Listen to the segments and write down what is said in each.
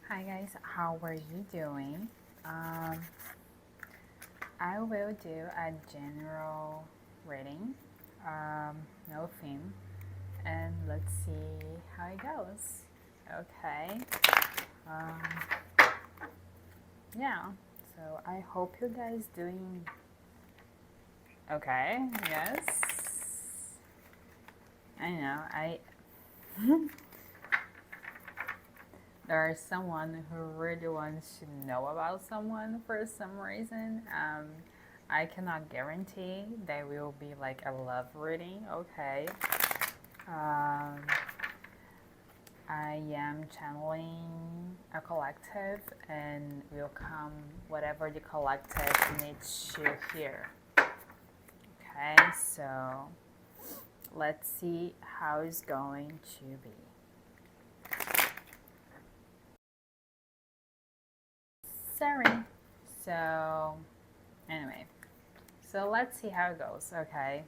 Hi guys, how are you doing? I will do a general reading, no theme, and let's see how it goes. Okay, um, yeah, so I hope you guys doing okay. Yes, I know, there is someone who really wants to know about someone for some reason. I cannot guarantee there will be like a love reading. Okay. Um, I am channeling a collective and will come whatever the collective needs to hear. Okay, so let's see how it's going to be. Sorry. So, anyway, so let's see how it goes, okay?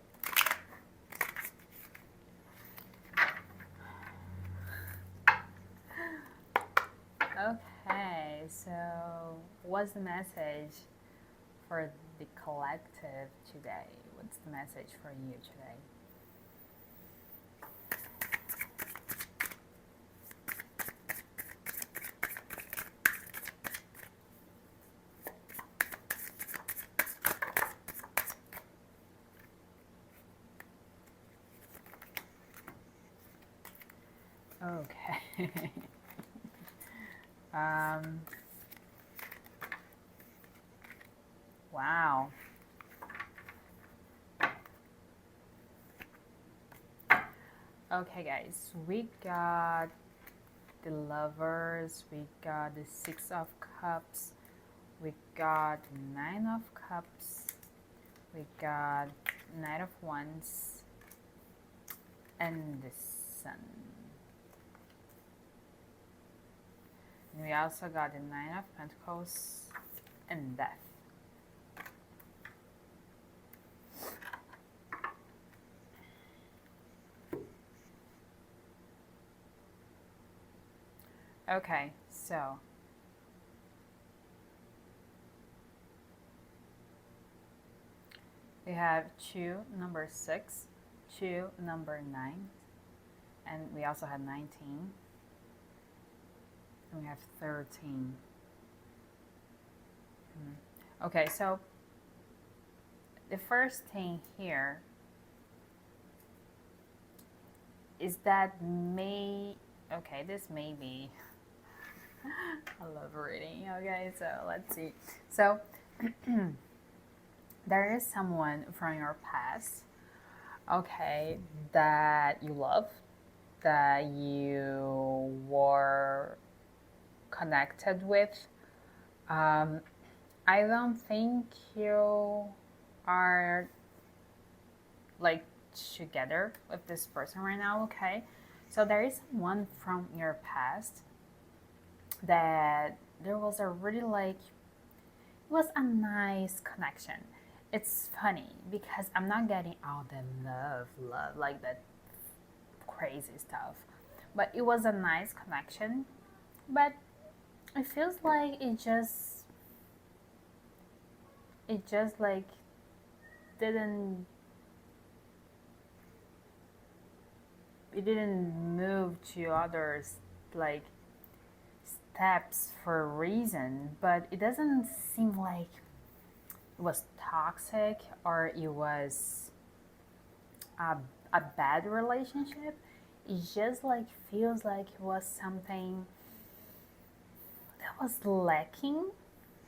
Okay, so what's the message for the collective today? What's the message for you today? Okay. um, wow. Okay, guys, we got the lovers, we got the Six of Cups, we got Nine of Cups, we got Knight of Wands, and the Sun. And we also got the Nine of Pentacles and Death. Okay, so we have 2, number 6, 2, number 9, and we also have 19, and we have 13. Okay, so the first thing here is that okay, this may be I love reading. Okay, so let's see. So there is someone from your past, okay, that you love, that you were connected with. I don't think you are like together with this person right now, okay? So there is someone from your past that there was a really like, it was a nice connection. It's funny because I'm not getting all the love, like that crazy stuff. But it was a nice connection. But it feels like it just like didn't it didn't move to others like steps for a reason, but it doesn't seem like it was toxic or it was a bad relationship. It just like feels like it was something that was lacking,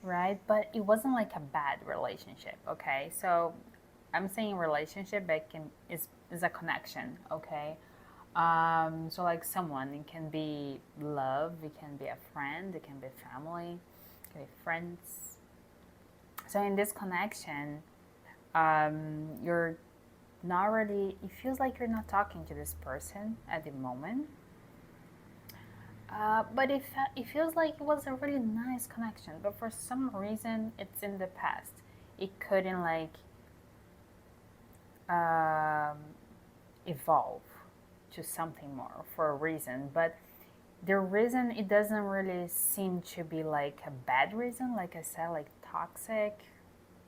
right? But it wasn't like a bad relationship, okay? So I'm saying relationship, but is a connection, okay? So like someone, it can be love, it can be a friend, it can be family, it can be friends. So in this connection, you're not really, it feels like you're not talking to this person at the moment. But it feels like it was a really nice connection, but for some reason it's in the past. It couldn't like evolve to something more for a reason, but the reason, it doesn't really seem to be like a bad reason, like I said, like toxic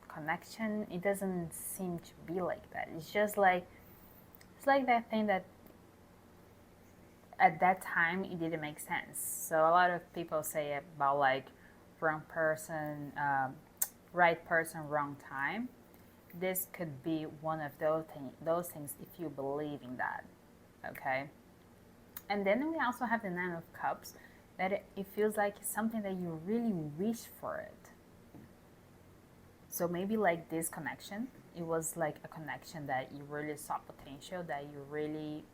connection. It doesn't seem to be like that. It's just like, it's like that thing that at that time it didn't make sense. So a lot of people say about like wrong person, right person, wrong time. This could be one of those things if you believe in that. Okay. And then we also have the Nine of Cups, that it feels like something that you really wish for it. So maybe like this connection, it was like a connection that you really saw potential, that you really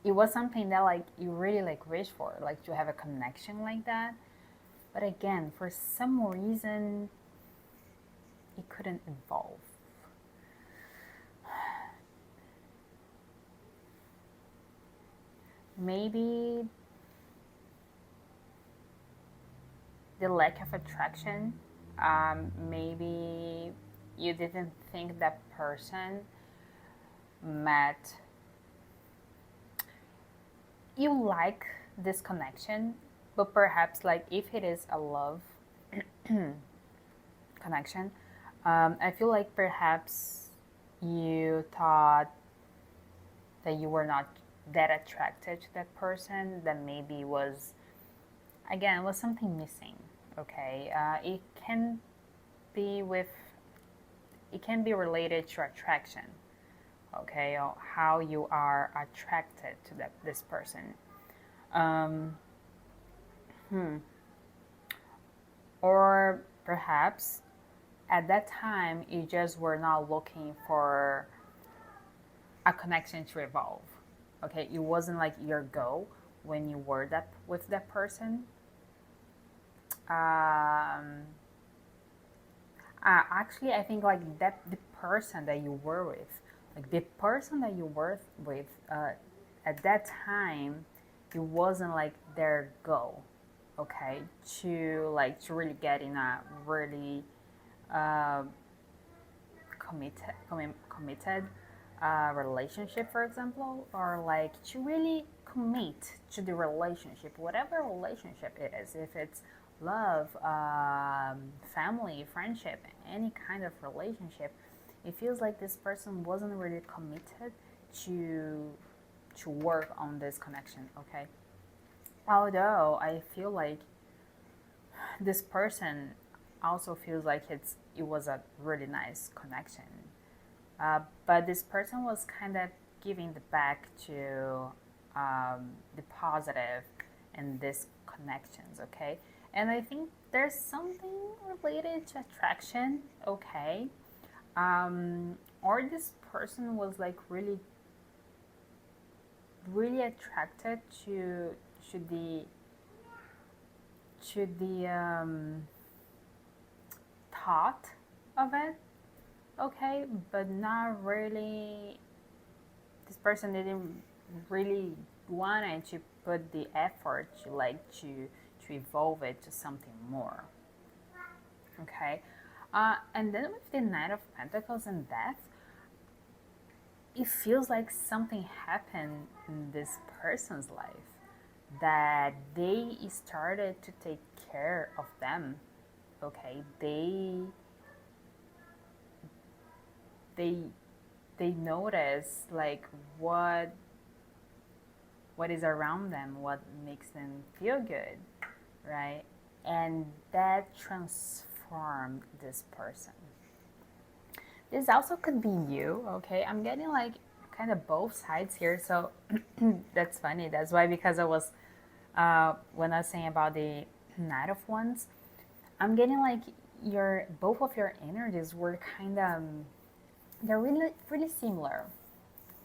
it was something that like you really like wish for, like to have a connection like that. But again, for some reason, it couldn't evolve. Maybe the lack of attraction. Maybe you didn't think that person met. You like this connection, but perhaps like if it is a love connection, I feel like perhaps you thought that you were not that attracted to that person, that maybe was, again, was something missing. Okay, it can be with, it can be related to attraction. Okay, or how you are attracted to this person. Or perhaps at that time you just were not looking for a connection to evolve. Okay, it wasn't like your goal when you were that with that person. Actually, I think like that the person that you were with, like the person that you were with at that time, it wasn't like their goal. Okay, to like to really get in a really uh, committed relationship, for example, or like to really commit to the relationship, whatever relationship it is, if it's love, family, friendship, any kind of relationship. It feels like this person wasn't really committed to work on this connection. Okay, although I feel like this person also feels like it was a really nice connection. But this person was kind of giving the back to the positive in these connections, okay? And I think there's something related to attraction, okay? Or this person was like really, really attracted to the thought of it, okay, but not really. This person didn't really wanted to put the effort to like to evolve it to something more, okay. And then with the Knight of Pentacles and Death, it feels like something happened in this person's life, that they started to take care of them, okay. They notice like what is around them, what makes them feel good, right? And that transformed this person. This also could be you, okay? I'm getting like kind of both sides here, so that's funny. That's why, because I was when I was saying about the Knight of Wands, I'm getting like your both of your energies were kind of, they're really really similar,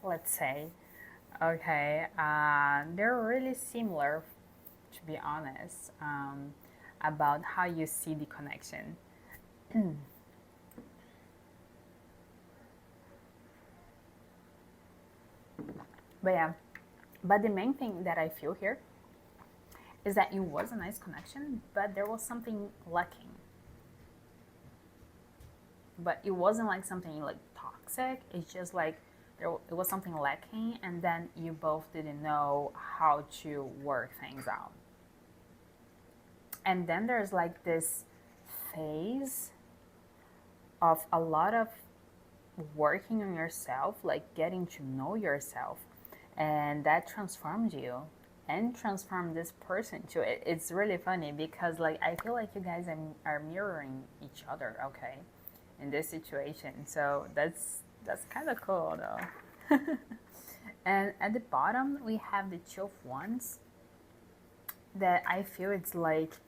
let's say. Okay, they're really similar, to be honest, about how you see the connection. But yeah, but the main thing that I feel here is that it was a nice connection, but there was something lacking. But it wasn't like something like toxic. It's just like it was something lacking, and then you both didn't know how to work things out. And then there's like this phase of a lot of working on yourself, like getting to know yourself, and that transformed you and transformed this person too. It's really funny because like I feel like you guys are mirroring each other, okay, in this situation. So that's kind of cool though. And at the bottom we have the Two of Wands, that I feel it's like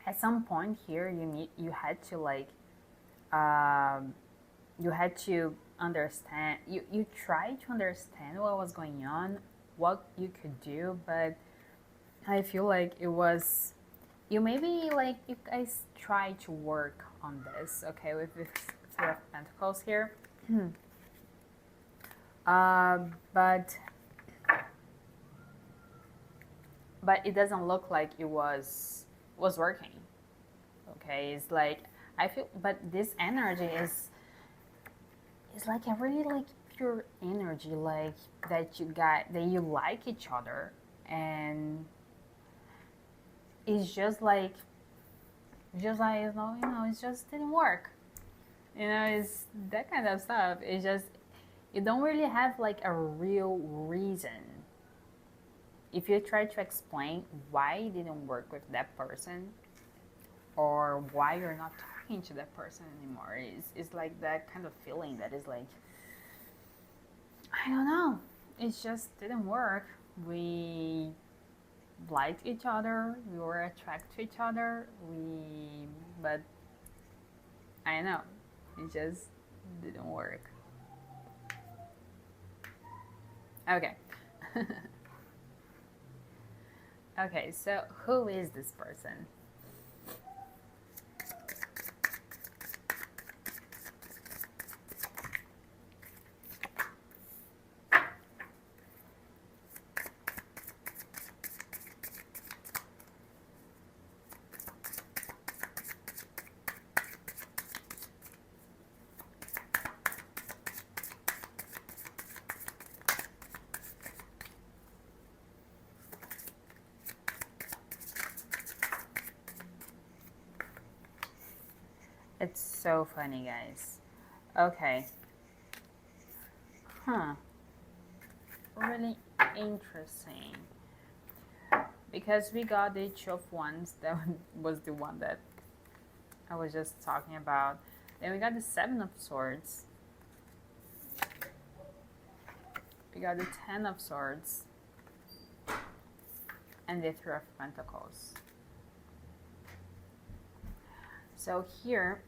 at some point here you had to like you had to understand, you tried to understand what was going on, what you could do, but I feel like it was, you maybe like you guys try to work on this, okay, with this Three of Pentacles here. But it doesn't look like it was working. Okay, it's like I feel, but this energy is like a really like pure energy, like that you like each other, and it's just like you know, it just didn't work. You know, it's that kind of stuff. It's just you don't really have like a real reason. If you try to explain why it didn't work with that person, or why you're not talking to that person anymore, it's like that kind of feeling that is like, I don't know, it just didn't work. We liked each other, we were attracted to each other, but I don't know, it just didn't work. Okay. Okay, so who is this person? It's so funny, guys. Okay. Really interesting. Because we got the Two of Wands, that was the one that I was just talking about. Then we got the Seven of Swords. We got the Ten of Swords. And the Three of Pentacles. So here,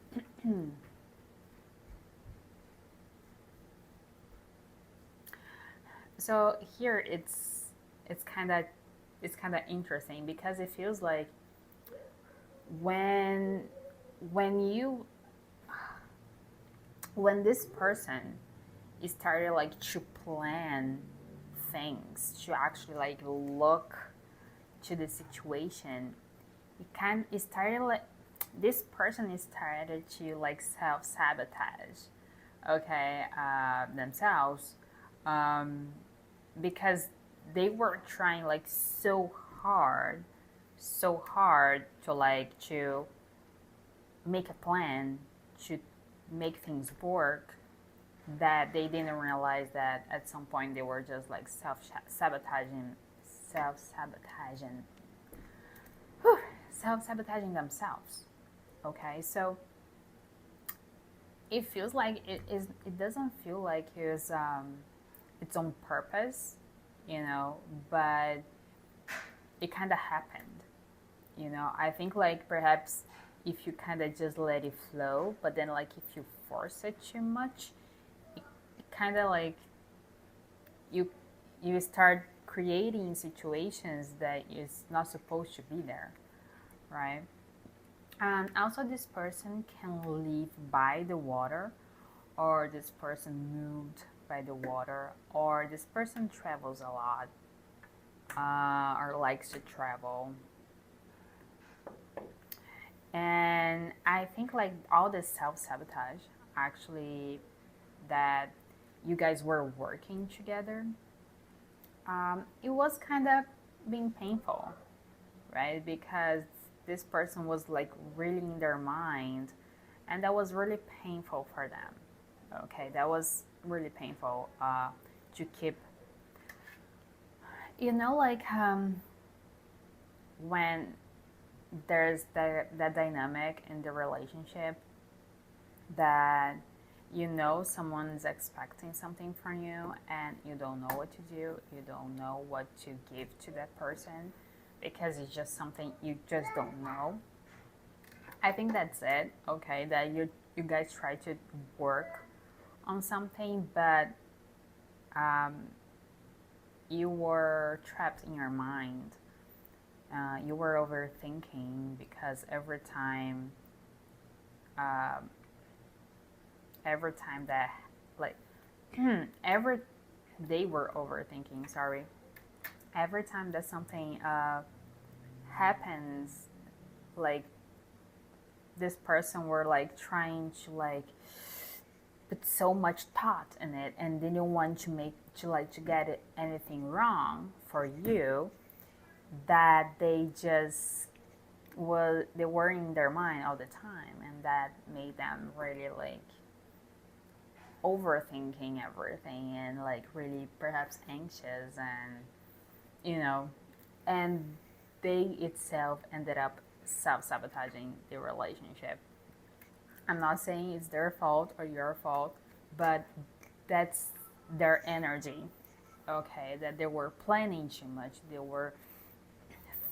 it's kind of interesting because it feels like when this person is started like to plan things, to actually like look to the situation, it started like, this person is started to like self-sabotage, okay, themselves, because they were trying like so hard to like to make a plan to make things work, that they didn't realize that at some point they were just like self-sabotaging themselves. Okay, so it feels like it doesn't feel like it's on purpose, you know, but it kind of happened, you know. I think like perhaps if you kind of just let it flow, but then like if you force it too much, it kind of like you start creating situations that is not supposed to be there, right? And also this person can live by the water, or this person moved by the water, or this person travels a lot, or likes to travel. And I think like all this self-sabotage actually that you guys were working together, it was kind of being painful, right? Because this person was like really in their mind, and that was really painful for them. Okay, that was really painful to keep, like when there's that dynamic in the relationship that someone's expecting something from you and you don't know what to do, you don't know what to give to that person because it's just something you just don't know. I think that's it, okay, that you guys try to work on something, but you were trapped in your mind. You were overthinking because every time that, like, they were overthinking, sorry. Every time that something happens, like, this person were like trying to like put so much thought in it and they didn't want to get anything wrong for you, that they were in their mind all the time, and that made them really like overthinking everything and like really perhaps anxious, and they itself ended up self-sabotaging the relationship. I'm not saying it's their fault or your fault, but that's their energy, okay? That they were planning too much, they were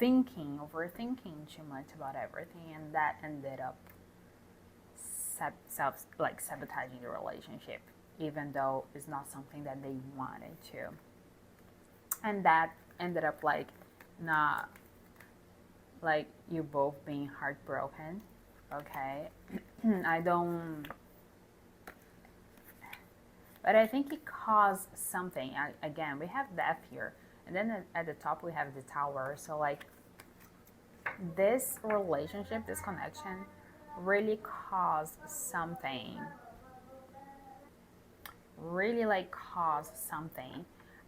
overthinking too much about everything, and that ended up sabotaging the relationship, even though it's not something that they wanted to. And that ended up like not like you both being heartbroken, okay? But I think it caused something. Again, we have death here, and then at the top we have the Tower. So like this relationship, this connection really caused something.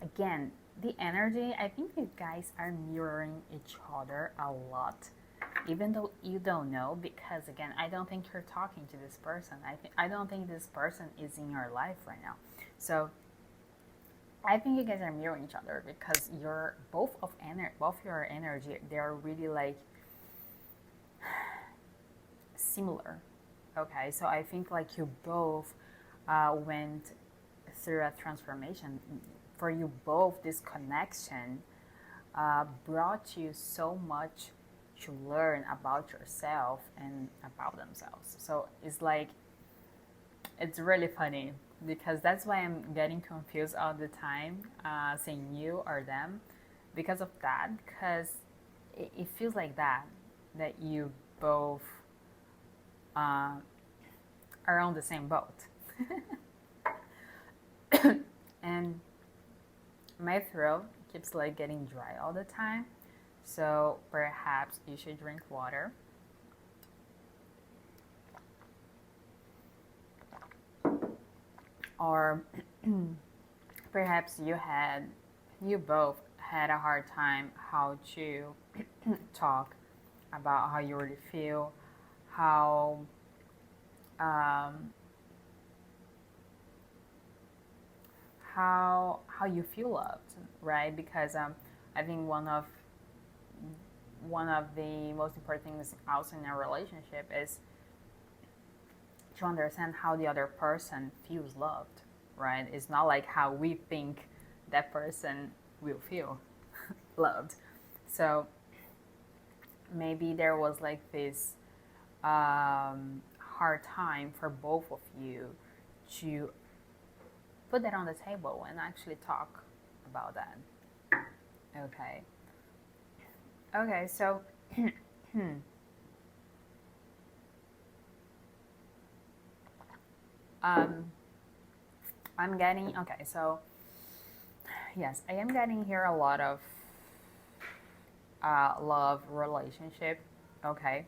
Again, the energy, I think you guys are mirroring each other a lot, even though you don't know, because again, I don't think you're talking to this person. I don't think this person is in your life right now. So I think you guys are mirroring each other because you're both your energy, they're really like similar. Okay, so I think like you both went through a transformation. For you both, this connection brought you so much to learn about yourself and about themselves. So it's really funny because that's why I'm getting confused all the time, saying you or them, because of that. Because it feels like that you both are on the same boat. And my throat keeps like getting dry all the time, so perhaps you should drink water. Or perhaps you both had a hard time how to talk about how you really feel, how how you feel loved, right? Because I think one of the most important things also in a relationship is to understand how the other person feels loved, right? It's not like how we think that person will feel loved. So maybe there was like this hard time for both of you to put that on the table and actually talk about that. Okay, so I'm getting, okay, so yes, I am getting here a lot of love relationship, okay.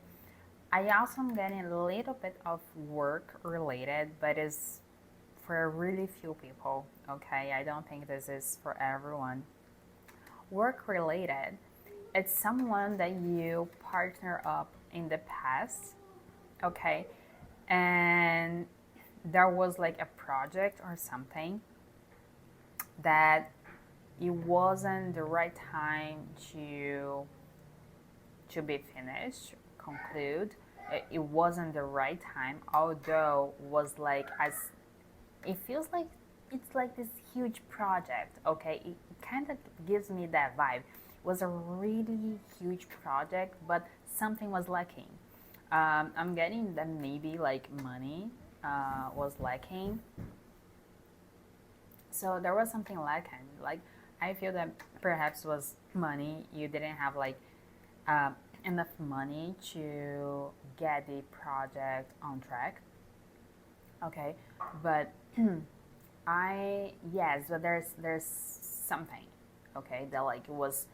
I also am getting a little bit of work related, but it's for really few people, okay? I don't think this is for everyone. Work related, it's someone that you partner up in the past, okay? And there was like a project or something that it wasn't the right time to be finished, conclude. It wasn't the right time, although was like as it feels like it's like this huge project, okay? It kind of gives me that vibe. It was a really huge project, but something was lacking. I'm getting that maybe like money was lacking. So there was something lacking. Like I feel that perhaps was money. You didn't have like uh, enough money to get the project on track. Okay, but but there's something, okay, that like it was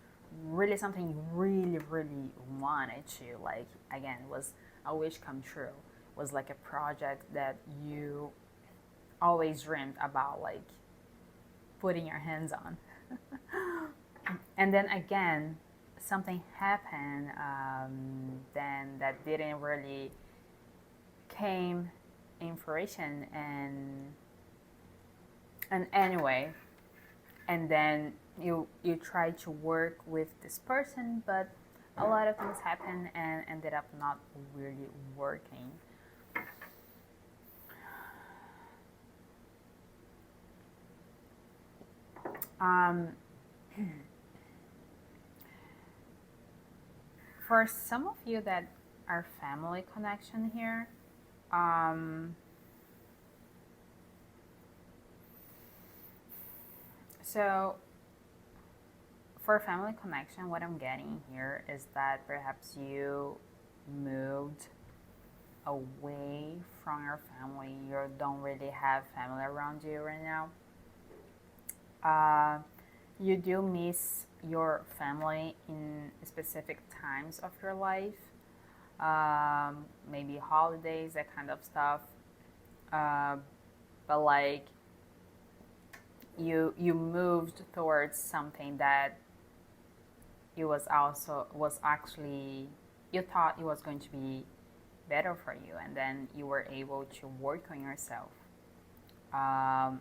really something you really wanted to like again was a wish come true. Was like a project that you always dreamed about like putting your hands on. And then again, something happened then that didn't really came in fruition and anyway, and then you try to work with this person, but a lot of things happened and ended up not really working. For some of you that are family connection here, so for family connection, what I'm getting here is that perhaps you moved away from your family. You don't really have family around you right now. You do miss your family in specific times of your life, maybe holidays, that kind of stuff. But like you moved towards something that it was actually you thought it was going to be better for you, and then you were able to work on yourself. And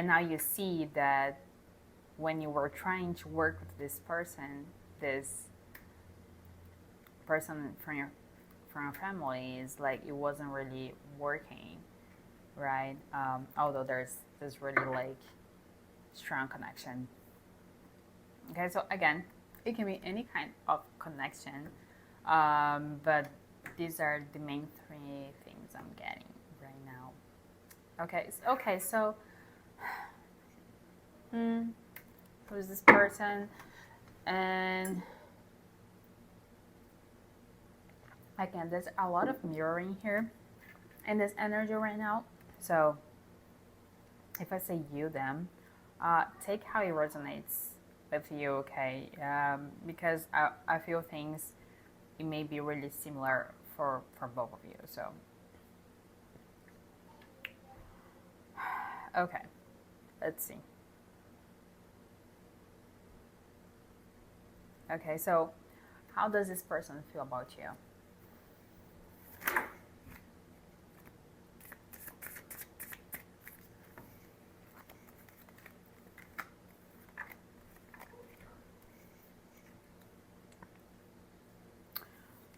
now you see that when you were trying to work with this person from your family, is like it wasn't really working, right? Although there's really like strong connection. Okay, so again, it can be any kind of connection, but these are the main three things I'm getting right now. Okay, so who's this person? And again, there's a lot of mirroring here in this energy right now. So if I say you, them, take how it resonates with you, okay? Because I feel things, it may be really similar for both of you. So, okay, let's see. Okay, so how does this person feel about you?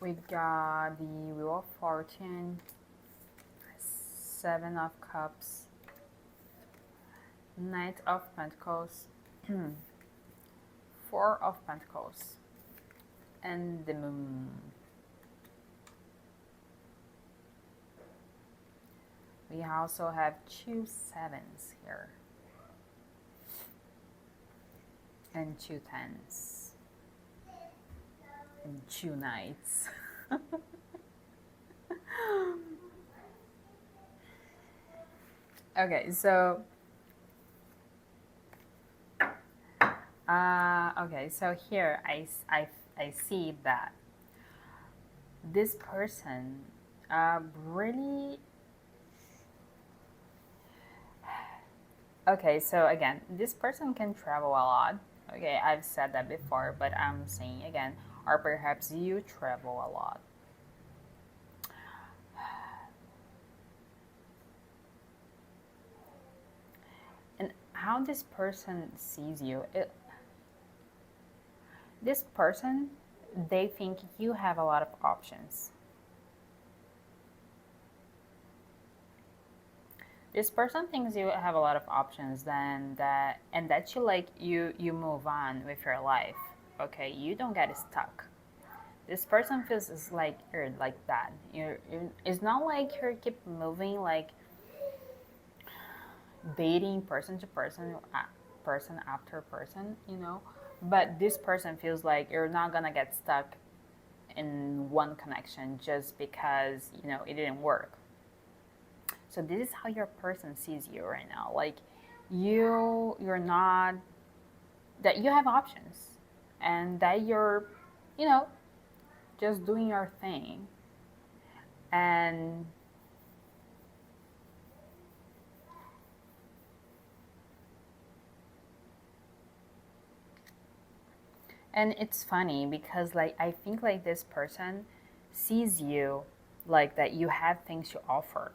We got the Wheel of Fortune, Seven of Cups, Knight of Pentacles, Four of Pentacles, and the Moon. We also have 2 sevens here, and 2 tens, and 2 knights. Okay, so here I see that this person really Okay, so again, this person can travel a lot. Okay, I've said that before, but I'm saying again, or perhaps you travel a lot. And how this person sees you, this person, they think you have a lot of options. This person thinks you have a lot of options, then that, and that you move on with your life. Okay, you don't get stuck. This person feels is like you're like that. It's not like you keep moving, like dating person to person, person after person, But this person feels like you're not gonna get stuck in one connection just because it didn't work. So this is how your person sees you right now. Like you're not, that you have options, and that you're, you know, just doing your thing. And it's funny because like I think like this person sees you like that you have things to offer,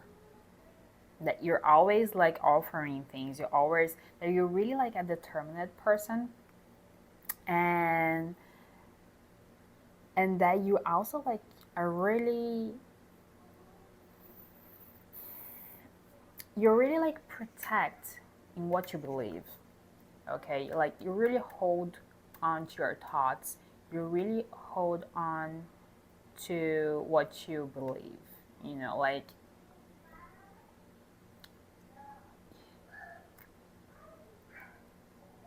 that you're always like offering things, you're always, that you're really like a determined person, and that you also like are really, you're really like protect in what you believe. Okay, like you really hold on to your thoughts, you really hold on to what you believe, like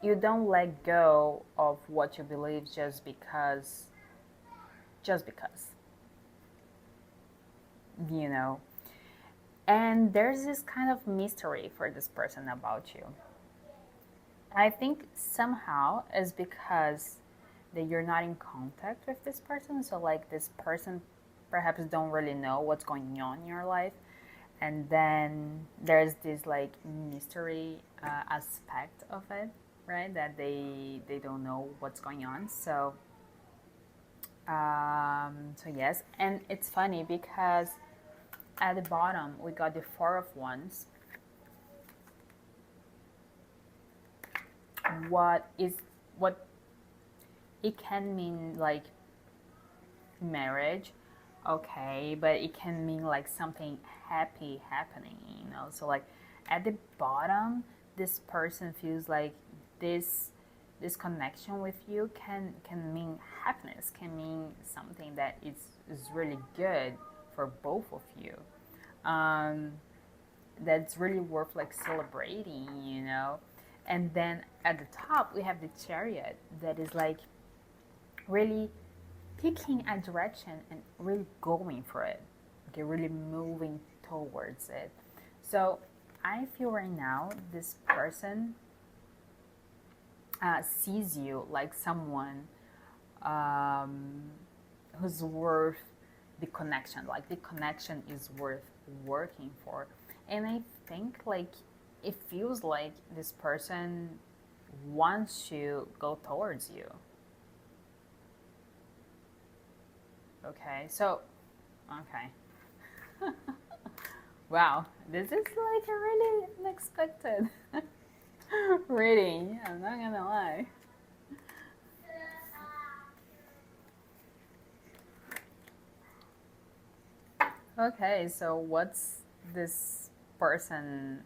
you don't let go of what you believe just because you know and there's this kind of mystery for this person about you. I think somehow is because that you're not in contact with this person, so like this person perhaps don't really know what's going on in your life, and then there's this like mystery aspect of it, right, that they don't know what's going on. So yes, and it's funny because at the bottom we got the Four of Wands. What it can mean, like marriage, okay, but it can mean like something happy happening, so like at the bottom this person feels like this connection with you can mean happiness, can mean something that is really good for both of you, that's really worth like celebrating, and then at the top we have the Chariot, that is like really picking a direction and really going for it, okay, really moving towards it. So I feel right now this person sees you like someone who's worth the connection, like the connection is worth working for. And I think like it feels like this person wants to go towards you. Okay, so, okay. Wow, this is like a really unexpected reading, I'm not gonna lie. Okay, so what's this person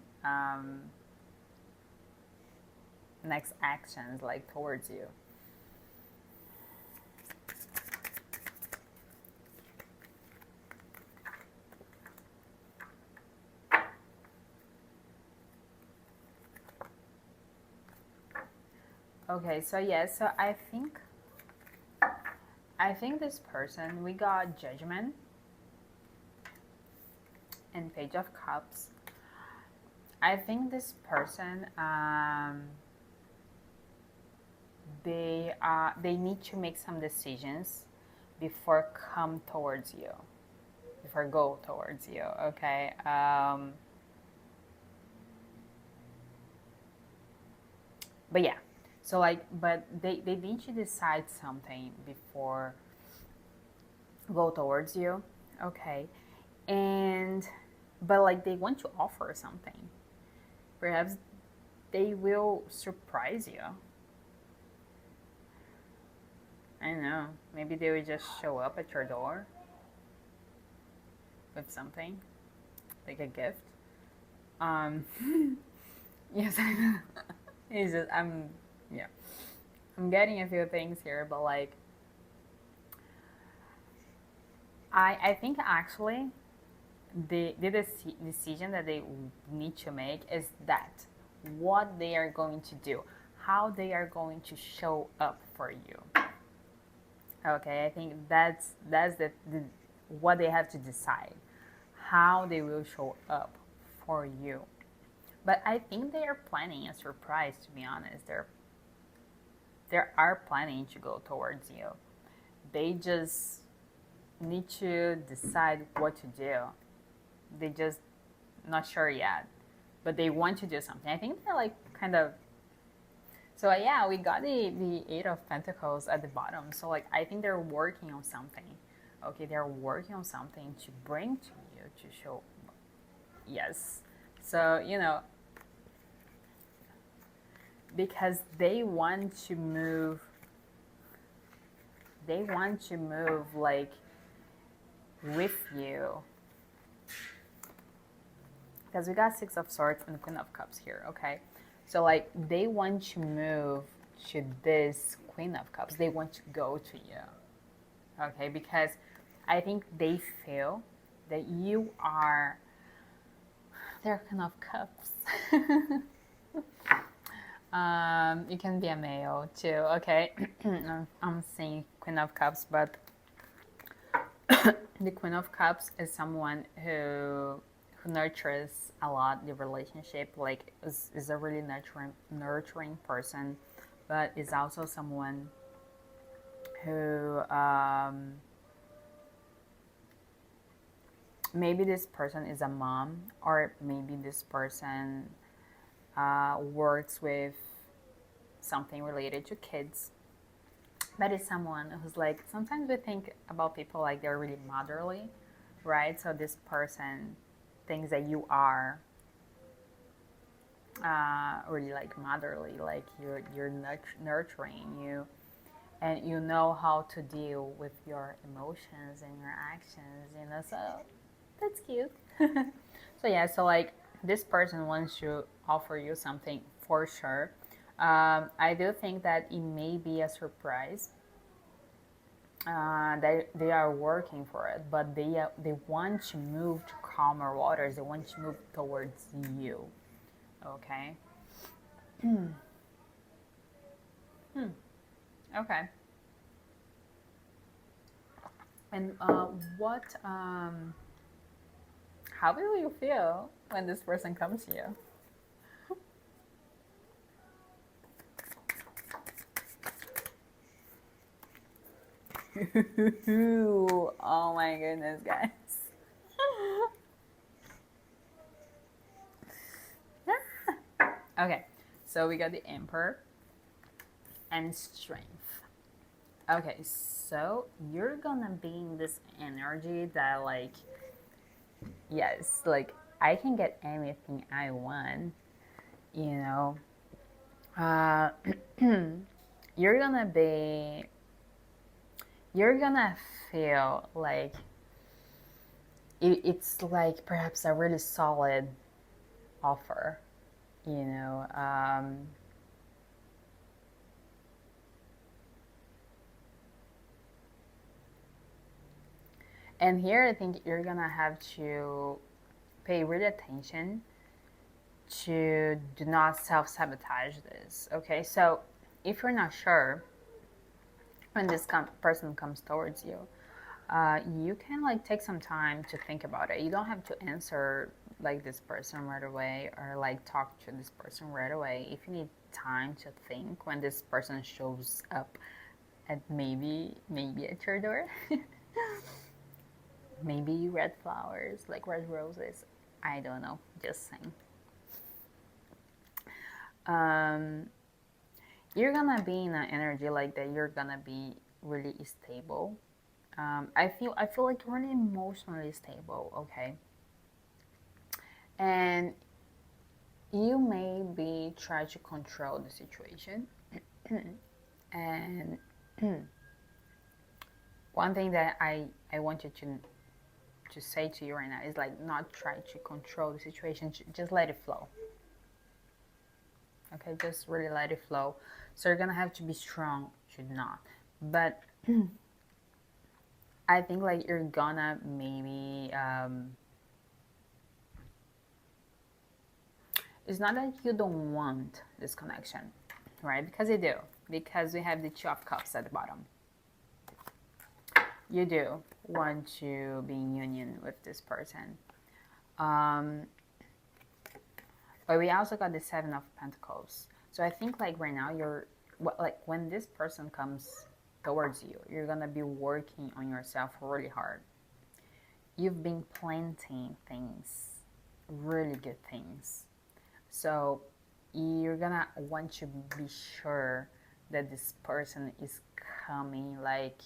next actions like towards you? Okay, so yeah, so I think this person, we got Judgment and Page of Cups. I think this person they need to make some decisions before come towards you, before go towards you. Okay, But yeah, so like, but they need to decide something before go towards you, okay? And but like they want to offer something. Perhaps they will surprise you. I don't know. Maybe they will just show up at your door with something like a gift. Um, yes, I know. It's just yeah, I'm getting a few things here, but like I think actually the decision that they need to make is that what they are going to do, how they are going to show up for you. Okay, I think that's the what they have to decide, how they will show up for you. But I think they are planning a surprise. To be honest, they are planning to go towards you. They just need to decide what to do. They just not sure yet, but they want to do something. I think they're like kind of. So yeah, we got the Eight of Pentacles at the bottom. So like I think they're working on something. Okay, they're working on something to bring to you to show. Yes. So because they want to move. They want to move like with you. Because we got Six of Swords and Queen of Cups here, okay? So like they want to move to this Queen of Cups. They want to go to you, okay? Because I think they feel that you are their Queen of Cups. You can be a male too, okay? I'm saying Queen of Cups, but the Queen of Cups is someone who nurtures a lot the relationship, like is a really nurturing person, but is also someone who maybe this person is a mom, or maybe this person works with something related to kids, but it's someone who's like, sometimes we think about people like they're really motherly, right? So this person thinks that you are really like motherly, like you're nurturing you, and you know how to deal with your emotions and your actions. So that's cute. So yeah, so like this person wants to offer you something for sure. I do think that it may be a surprise. They are working for it, but they want to move to calmer waters. They want to move towards you. Okay. Okay. And what? How will you feel when this person comes to you? Oh my goodness, guys. Okay, so we got the Emperor and Strength. Okay, so you're gonna be in this energy that like, yes, like I can get anything I want, you know. Uh, you're gonna be, you're gonna feel like it's like perhaps a really solid offer, you know. And here I think you're gonna have to pay really attention to do not self-sabotage this, okay? So if you're not sure when this person comes towards you, you can like take some time to think about it. You don't have to answer like this person right away, or like talk to this person right away. If you need time to think when this person shows up at maybe at your door, maybe red flowers, like red roses, I don't know, just saying. you're gonna be in an energy like that. You're gonna be really stable. I feel like really emotionally stable. Okay, and you maybe try to control the situation. And one thing that I wanted to say to you right now is like not try to control the situation, just let it flow. Okay, just really let it flow. So you're gonna have to be strong, should not. But I think like you're gonna maybe it's not that you don't want this connection, right? Because you do. Because we have the Two of Cups at the bottom. You do want to be in union with this person. But we also got the Seven of Pentacles. So I think like right now like when this person comes towards you, you're gonna be working on yourself really hard. You've been planting things, really good things. So you're gonna want to be sure that this person is coming like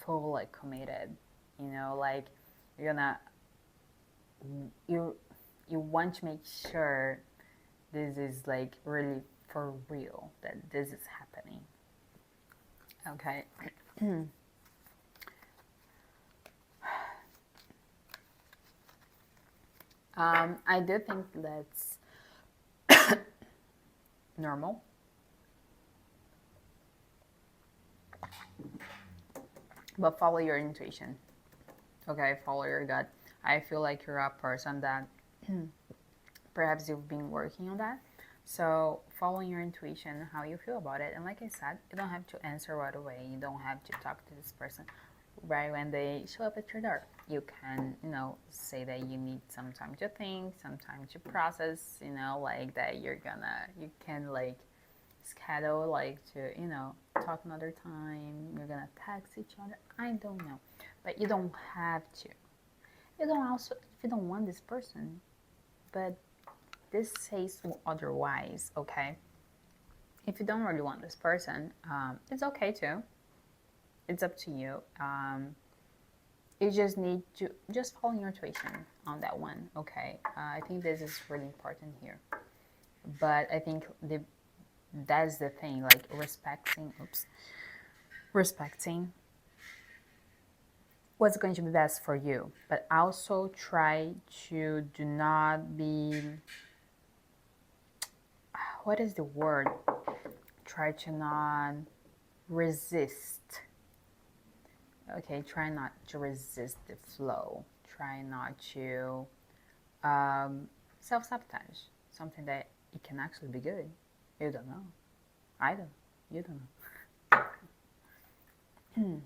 fully committed. Like you're gonna you want to make sure this is like really for real, that this is happening. Okay. I do think that's normal. But follow your intuition. Okay, follow your gut. I feel like you're a person that perhaps you've been working on that. So following your intuition, how you feel about it. And like I said, you don't have to answer right away. You don't have to talk to this person right when they show up at your door. You can, say that you need some time to think, some time to process, like that you can like schedule like to, talk another time. You're gonna text each other. I don't know. But you don't have to. You don't also, if you don't want this person, but this says otherwise, okay? If you don't really want this person, it's okay too. It's up to you. You just need to just follow your intuition on that one, okay? I think this is really important here. But I think that's the thing, like respecting what's going to be best for you, but also try to do not be, what is the word? Try to not resist. Okay, try not to resist the flow. Try not to self-sabotage something that it can actually be good. You don't know. I don't. You don't know.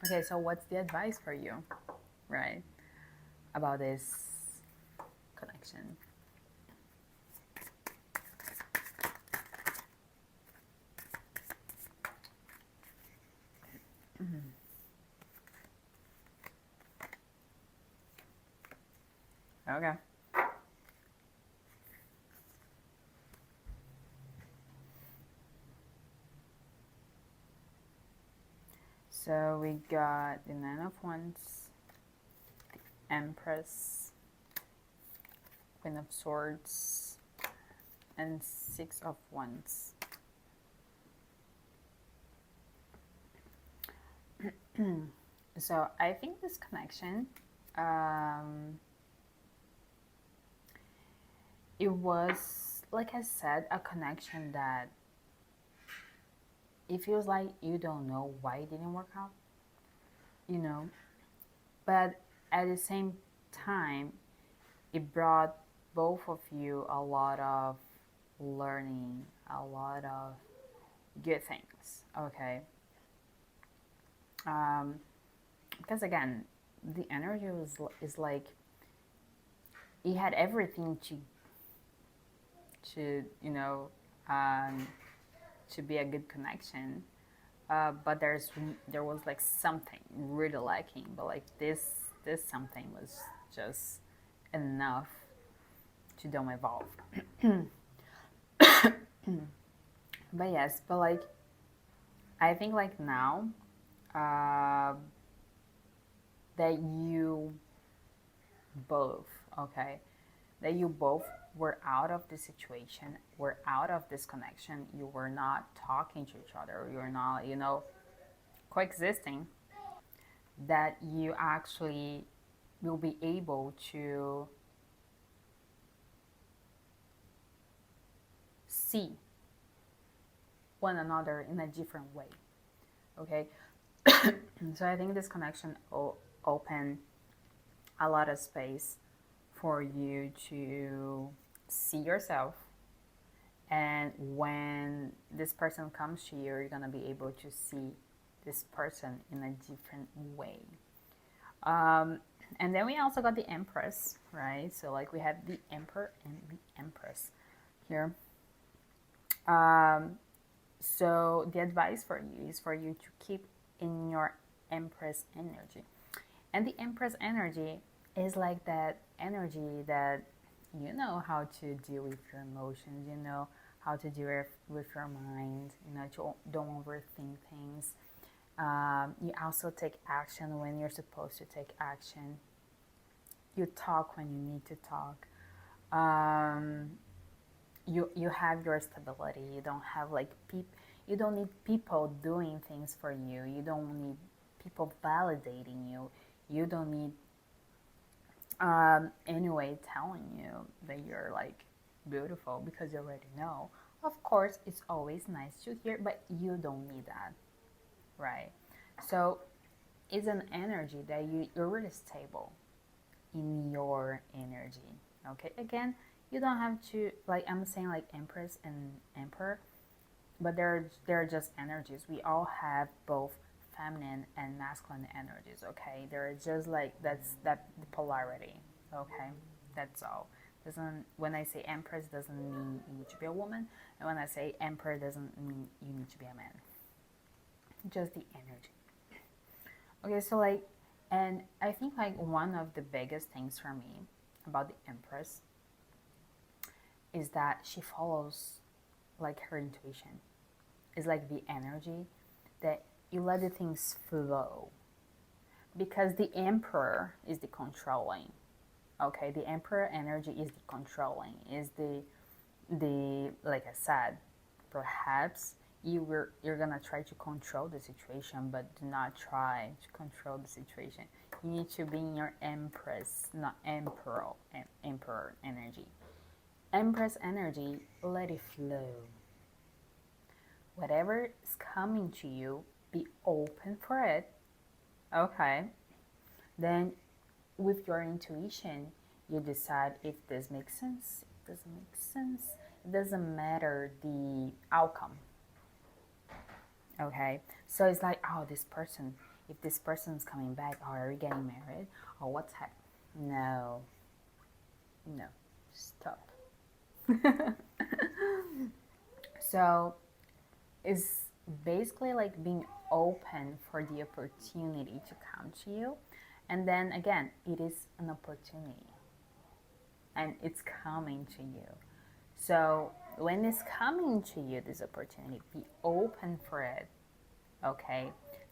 Okay, so what's the advice for you, right, about this connection? Okay. So we got the Nine of Wands, the Empress, Queen of Swords, and Six of Wands. So I think this connection, it was, like I said, a connection that it feels like you don't know why it didn't work out, but at the same time, it brought both of you a lot of learning, a lot of good things, okay? Because again, the energy is like, it had everything to to be a good connection, but there was like something really lacking. But like this something was just enough to don't evolve. But yes, but like I think like now uh, that you both, okay, that you both were out of the situation, were out of this connection, you were not talking to each other, you're not, coexisting, that you actually will be able to see one another in a different way. Okay. So I think this connection open a lot of space for you to see yourself, and when this person comes to you, you're gonna be able to see this person in a different way. And then we also got the Empress, right? So like we have the Emperor and the Empress here. So the advice for you is for you to keep in your Empress energy. And the Empress energy is like that energy that you know how to deal with your emotions, you know how to deal with your mind, you know, don't overthink things. You also take action when you're supposed to take action. You talk when you need to talk. You have your stability. You don't have like you don't need people doing things for you. You don't need people validating you. You don't need anyway telling you that you're like beautiful, because you already know. Of course, it's always nice to hear, but you don't need that, right? So it's an energy that you're really stable in your energy. Okay, again, you don't have to, like I'm saying, like Empress and Emperor, but they're just energies. We all have both feminine and masculine energies. Okay, they're just like that's the polarity. Okay, that's all. Doesn't, when I say Empress, doesn't mean you need to be a woman, and when I say Emperor, doesn't mean you need to be a man. Just the energy. Okay, so like, and I think like one of the biggest things for me about the Empress is that she follows like her intuition. It's like the energy that you let the things flow, because the Emperor is the controlling. Okay, the Emperor energy is the controlling, is the like I said, perhaps you're gonna try to control the situation, but do not try to control the situation. You need to be in your Empress, not Emperor energy. Empress energy, let it flow. Whatever is coming to you, be open for it. Okay. Then with your intuition, you decide if this makes sense, if it doesn't make sense. It doesn't matter the outcome. Okay. So it's like, oh, this person, if this person's coming back, oh, are we getting married? Or what's happening? No. No. Stop. So it's basically like being open for the opportunity to come to you. And then again, it is an opportunity and it's coming to you. So when it's coming to you, this opportunity, be open for it. Okay?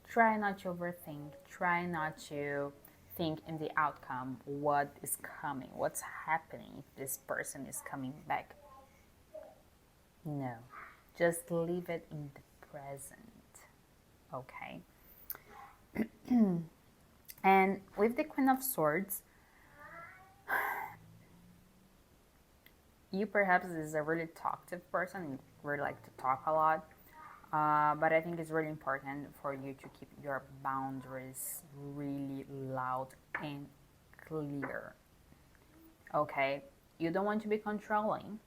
Try not to overthink. Try not to think in the outcome, what is coming, what's happening if this person is coming back. No. Just leave it in the present. Okay? And with the Queen of Swords, you perhaps is a really talkative person. You really like to talk a lot. But I think it's really important for you to keep your boundaries really loud and clear. Okay? You don't want to be controlling,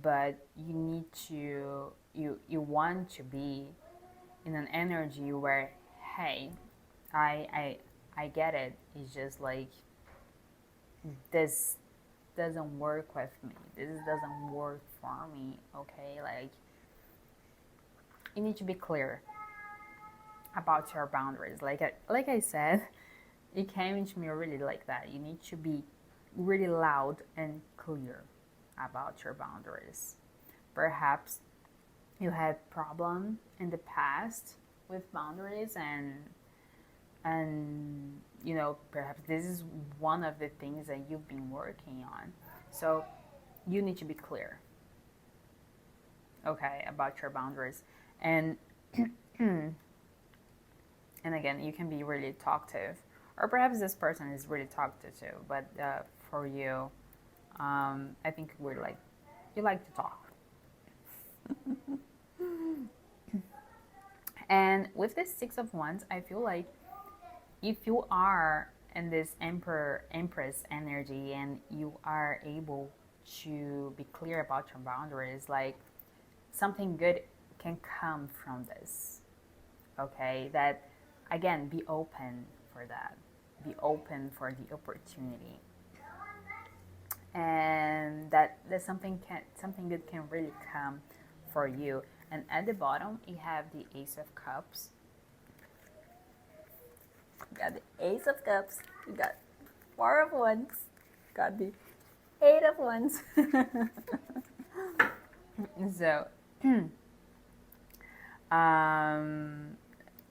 but you need to, you want to be in an energy where, hey, I get it. It's just like, this doesn't work with me. This doesn't work for me. Okay, like you need to be clear about your boundaries. Like I said, it came to me really like that. You need to be really loud and clear about your boundaries. Perhaps you had problem in the past with boundaries, and you know, perhaps this is one of the things that you've been working on. So you need to be clear, okay, about your boundaries. And and again, you can be really talkative, or perhaps this person is really talkative too, but for you, I think we're like, you like to talk. And with this Six of Wands, I feel like if you are in this Empress energy and you are able to be clear about your boundaries, like something good can come from this. Okay, that again, be open for that. Be open for the opportunity, and that something good can really come for you. And at the bottom, you have the Ace of Cups. You got the Ace of Cups. You got Four of Wands. Got the Eight of Wands. So,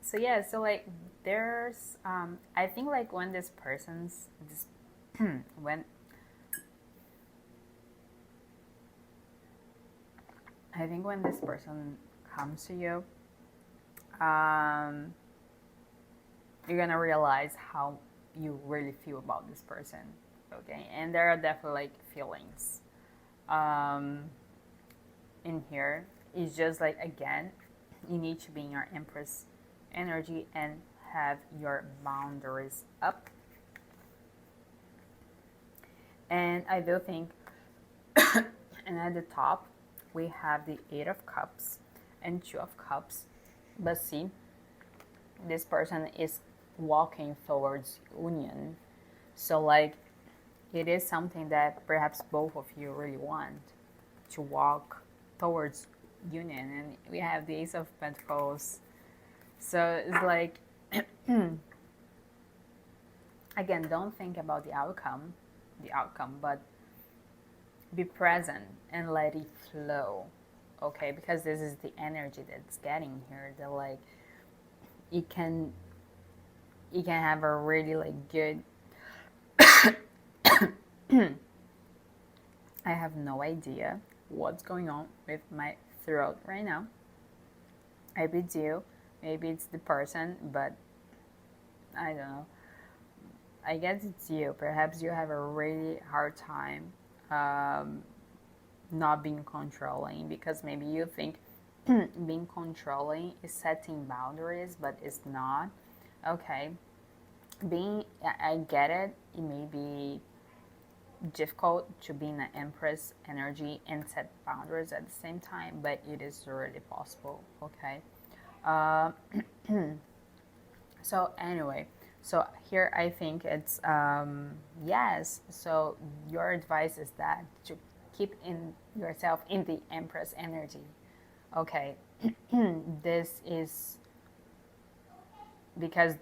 so yeah, so like there's, I think like when this person's, when, I think when this person comes to you, you're gonna realize how you really feel about this person, okay? And there are definitely like feelings in here. It's just like, again, you need to be in your Empress energy and have your boundaries up. And I do think, and at the top, we have the Eight of Cups and Two of Cups. But see, this person is walking towards union. So like, it is something that perhaps both of you really want to walk towards union. And we have the Ace of Pentacles. So it's like, again, don't think about the outcome, but be present and let it flow, okay? Because this is the energy that's getting here. That like, it can have a really like good. I have no idea what's going on with my throat right now. Maybe it's you, maybe it's the person, but I don't know. I guess it's you. Perhaps you have a really hard time not being controlling, because maybe you think being controlling is setting boundaries, but it's not. Okay, I get it. It may be difficult to be in an Empress energy and set boundaries at the same time, but it is really possible. Okay. So anyway, so here I think it's yes. So your advice is that to keep in yourself in the Empress energy. Okay, this is because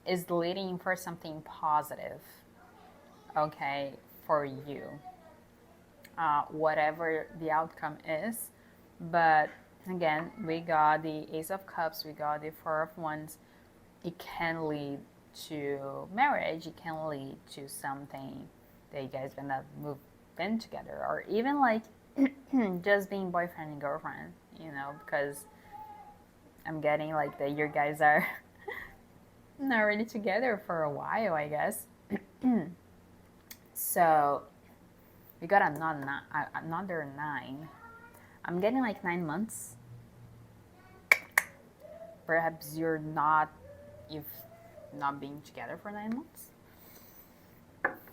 is leading for something positive. Okay, for you, whatever the outcome is. But again, we got the Ace of Cups, we got the Four of Wands. It can lead to marriage, it can lead to something that you guys gonna move in together, or even like just being boyfriend and girlfriend, you know, because I'm getting like that you guys are not really together for a while, I guess. So we got another 9. I'm getting like 9 months. Perhaps you've not been together for 9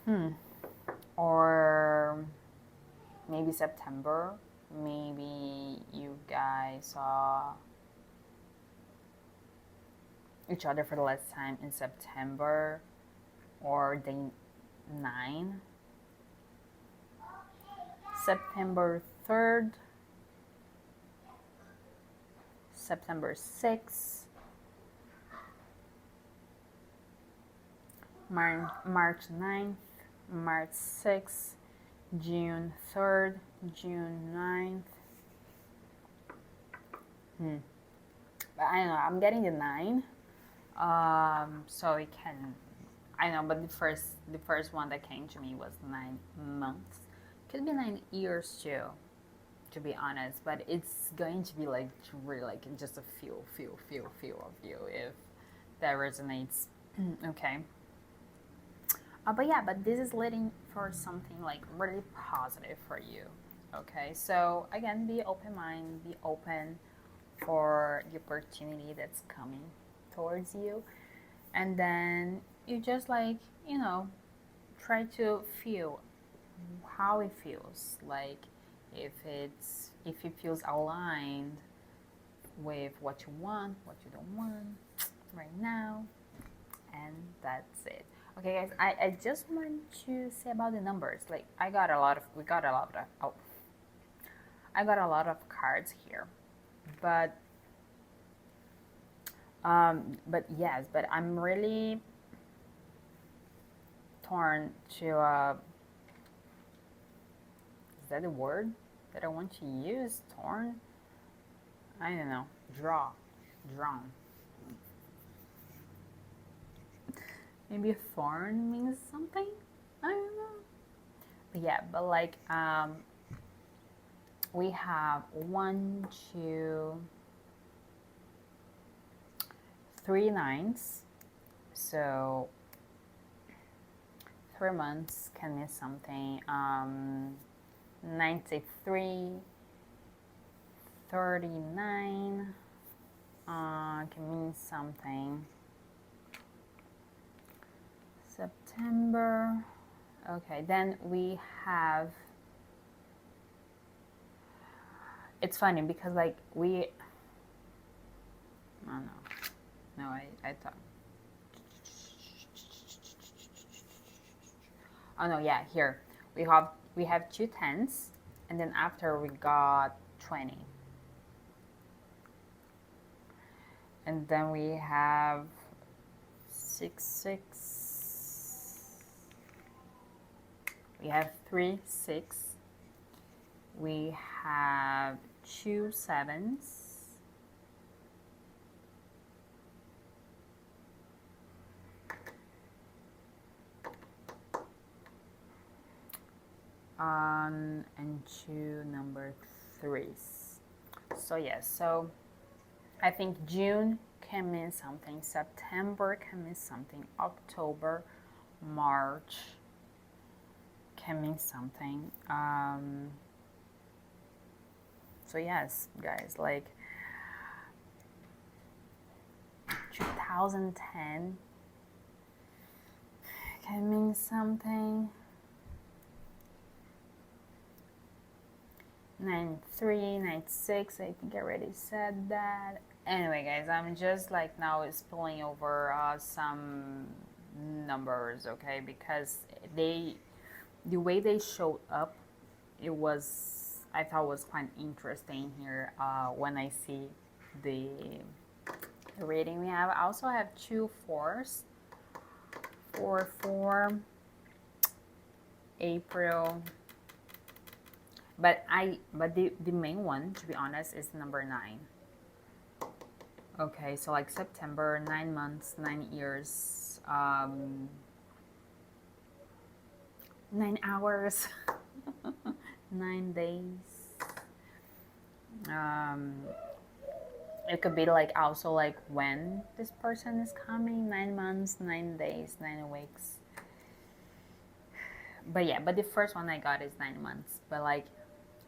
months. Or maybe September. Maybe you guys saw each other for the last time in September or day 9. September 3rd. September 6th. March 9th, March 6th, June 3rd, June 9th. But I don't know, I'm getting the 9. So it can, I know, but the first one that came to me was 9 months. Could be 9 years too, to be honest, but it's going to be like really like just a feel of you if that resonates. Okay. But yeah, but this is leading for something like really positive for you. Okay, so again, be open mind, be open for the opportunity that's coming towards you, and then you just like, you know, try to feel how it feels, like if it feels aligned with what you want, what you don't want right now, and that's it. Okay, guys, I just want to say about the numbers. Like I got a lot of I got a lot of cards here, but yes, but I'm really torn to is that a word that I want to use? Torn? I don't know. Drawn. Maybe a thorn means something? I don't know. But yeah, but like we have 1, 2, 3 nines. So 3 months can mean something. 93, 39 can mean something. September. Okay, then we have, it's funny because like we, oh no, I thought, oh no, yeah, here we have 2 10s, and then after we got 20, and then we have 6 6. We have 3 6. We have 2 7s. And 2 number 3s. So yes, so I think June can mean something, September can mean something, October, March can mean something. So yes, guys, like 2010 can mean something. 93, 96, I think I already said that. Anyway, guys, I'm just like now spilling over some numbers, okay? Because the way they showed up, I thought was quite interesting here when I see the reading we have. I also have 2 4s. 4 April. But the main one, to be honest, is number 9. Okay, so like September, 9 months, 9 years, 9 hours, 9 days. It could be like also like when this person is coming, 9 months, 9 days, 9 weeks. But yeah, but the first one I got is 9 months. But like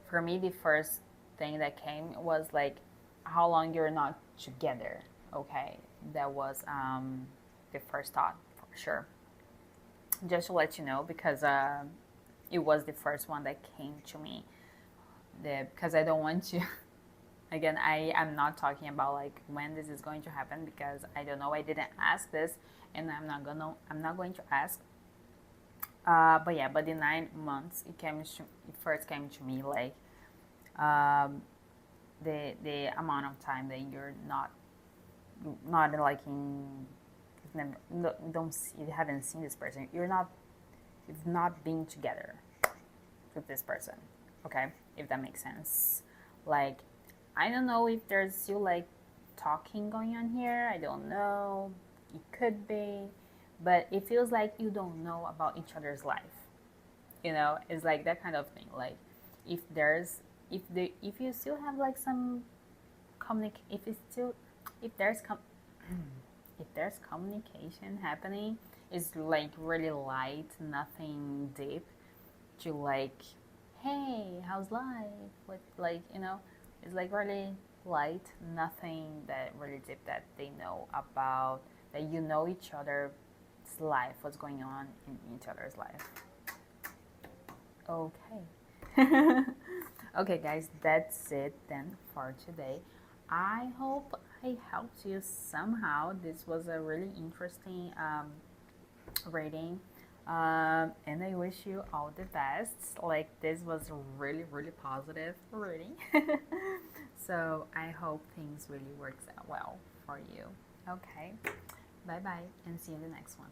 for me, the first thing that came was like how long you're not together. Okay, that was the first thought for sure. Just to let you know, because it was the first one that came to me. Because I don't want to. Again, I am not talking about like when this is going to happen because I don't know. I didn't ask this, and I'm not going to ask. But yeah, but the 9 months it first came to me like the amount of time that you're not like in you've never, no, don't see, you haven't seen this person. You've not been together with this person. Okay, if that makes sense. Like, I don't know if there's still like talking going on here. I don't know. It could be, but it feels like you don't know about each other's life. You know, it's like that kind of thing. Like, if there's if you still have like some if there's if there's communication happening, it's like really light, nothing deep. To like, hey, how's life? Like you know, it's like really light, nothing that really deep that they know about, that you know each other's life, what's going on in each other's life. Okay. Okay, guys, that's it then for today. I hope I helped you somehow. This was a really interesting reading. And I wish you all the best. Like, this was really, really positive reading. So I hope things really works out well for you. Okay, bye bye, and see you in the next one.